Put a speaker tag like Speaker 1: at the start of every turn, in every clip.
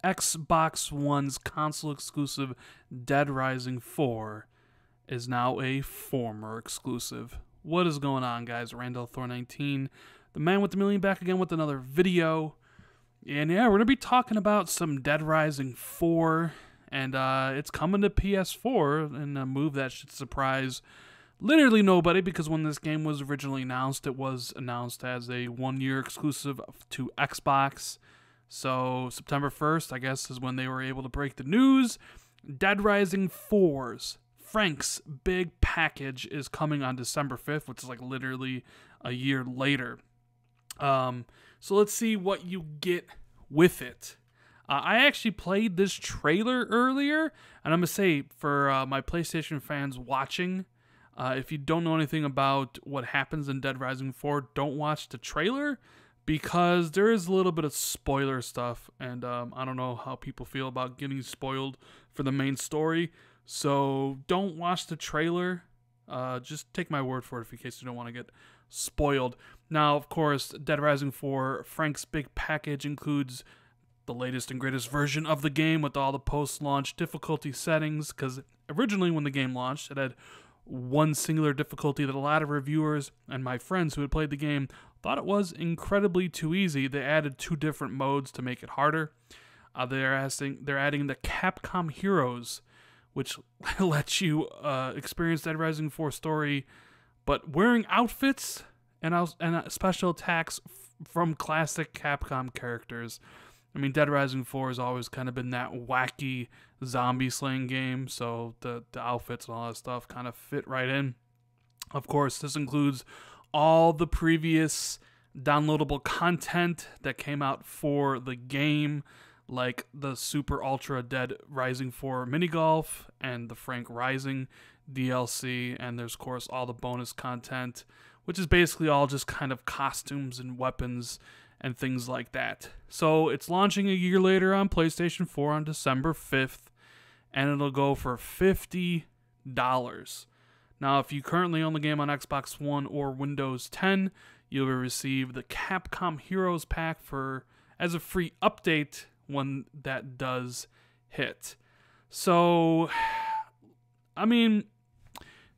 Speaker 1: Xbox One's console exclusive Dead Rising 4 is now a former exclusive. What is going on, guys? Randall Thor 19, the man with the million, back again with another video. And yeah, we're going to be talking about some Dead Rising 4, and it's coming to PS4 in a move that should surprise literally nobody, because when this game was originally announced, it was announced as a one-year exclusive to Xbox. So September 1st, I guess, is when they were able to break the news. Dead Rising 4's Frank's Big Package is coming on December 5th, which is like literally a year later. So let's see what you get with it. I actually played this trailer earlier, and I'm going to say, for my PlayStation fans watching, if you don't know anything about what happens in Dead Rising 4, don't watch the trailer, because there is a little bit of spoiler stuff, and I don't know how people feel about getting spoiled for the main story, so don't watch the trailer. Just take my word for it in case you don't want to get spoiled. Now, of course, Dead Rising 4 Frank's Big Package includes the latest and greatest version of the game with all the post-launch difficulty settings, because originally when the game launched, it had one singular difficulty that a lot of reviewers and my friends who had played the game thought it was incredibly too easy. They added 2 different modes to make it harder. They're adding the Capcom Heroes, which lets you experience Dead Rising 4 story, but wearing outfits and special attacks from classic Capcom characters. I mean, Dead Rising 4 has always kind of been that wacky zombie slaying game, so the outfits and all that stuff kind of fit right in. Of course, this includes all the previous downloadable content that came out for the game, like the Super Ultra Dead Rising 4 mini golf and the Frank Rising DLC, and there's, of course, all the bonus content, which is basically all just kind of costumes and weapons and things like that. So it's launching a year later on PlayStation 4 on December 5th, and it'll go for $50. Now, if you currently own the game on Xbox One or Windows 10, you'll receive the Capcom Heroes pack as a free update when that does hit. So, I mean,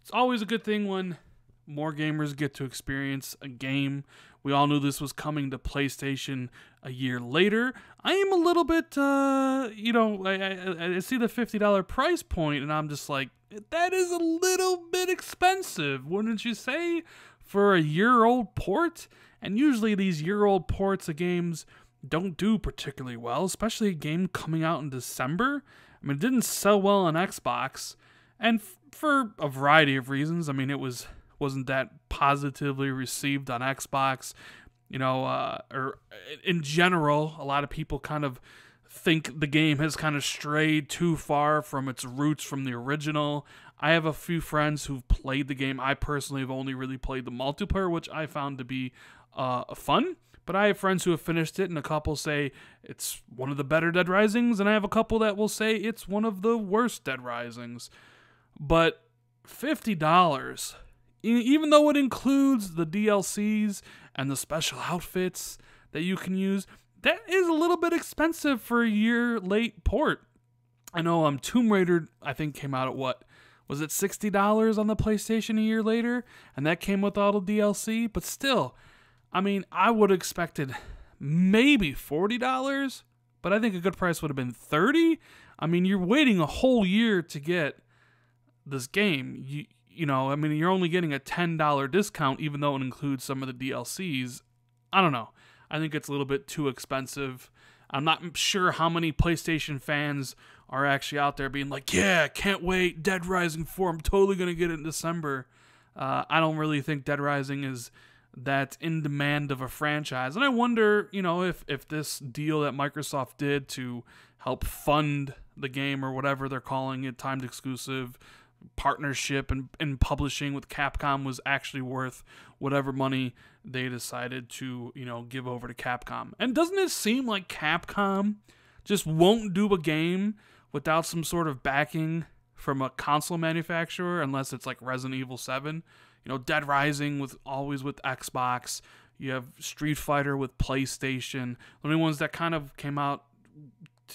Speaker 1: it's always a good thing when more gamers get to experience a game. We all knew this was coming to PlayStation a year later. I am a little bit, I see the $50 price point, and I'm just like, that is a little bit expensive, wouldn't you say, for a year-old port? And usually these year-old ports of games don't do particularly well, especially a game coming out in December. I mean, it didn't sell well on Xbox, and for a variety of reasons. I mean, it wasn't that positively received on Xbox, or in general, a lot of people kind of think the game has kind of strayed too far from its roots from the original. I have a few friends who've played the game. I personally have only really played the multiplayer, which I found to be fun, but I have friends who have finished it, and a couple say it's one of the better Dead Risings, and I have a couple that will say it's one of the worst Dead Risings. But $50, even though it includes the DLCs and the special outfits that you can use, that is a little bit expensive for a year late port. I know Tomb Raider, I think, came out at what? Was it $60 on the PlayStation a year later? And that came with all the DLC? But still, I mean, I would have expected maybe $40, but I think a good price would have been $30. I mean, you're waiting a whole year to get this game. I mean, you're only getting a $10 discount, even though it includes some of the DLCs. I don't know. I think it's a little bit too expensive. I'm not sure how many PlayStation fans are actually out there being like, yeah, can't wait, Dead Rising 4, I'm totally going to get it in December. I don't really think Dead Rising is that in demand of a franchise. And I wonder, if this deal that Microsoft did to help fund the game, or whatever they're calling it, timed exclusive partnership and publishing with Capcom, was actually worth whatever money they decided to, give over to Capcom. And doesn't it seem like Capcom just won't do a game without some sort of backing from a console manufacturer, unless it's like Resident Evil 7? Dead Rising always with Xbox. You have Street Fighter with PlayStation. The only ones that kind of came out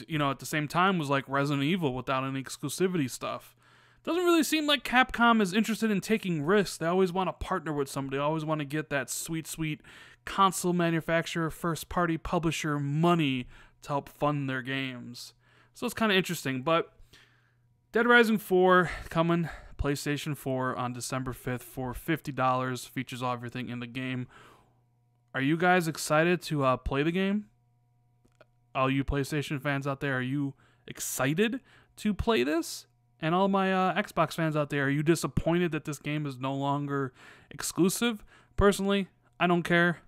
Speaker 1: at the same time was like Resident Evil without any exclusivity stuff. Doesn't really seem like Capcom is interested in taking risks. They always want to partner with somebody. They always want to get that sweet, sweet console manufacturer, first-party publisher money to help fund their games. So it's kind of interesting. But Dead Rising 4 coming PlayStation 4 on December 5th for $50. Features everything in the game. Are you guys excited to play the game? All you PlayStation fans out there, are you excited to play this? And all my Xbox fans out there, are you disappointed that this game is no longer exclusive? Personally, I don't care.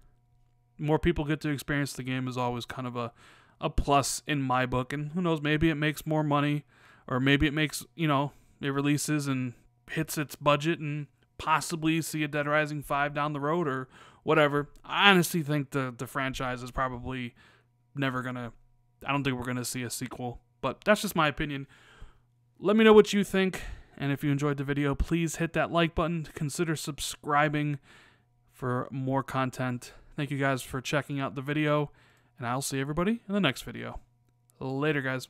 Speaker 1: More people get to experience the game is always kind of a plus in my book. And who knows, maybe it makes more money. Or maybe it makes, it releases and hits its budget and possibly see a Dead Rising 5 down the road or whatever. I honestly think the franchise is probably never going to... I don't think we're going to see a sequel. But that's just my opinion. Let me know what you think, and if you enjoyed the video, please hit that like button. Consider subscribing for more content. Thank you guys for checking out the video, and I'll see everybody in the next video. Later, guys.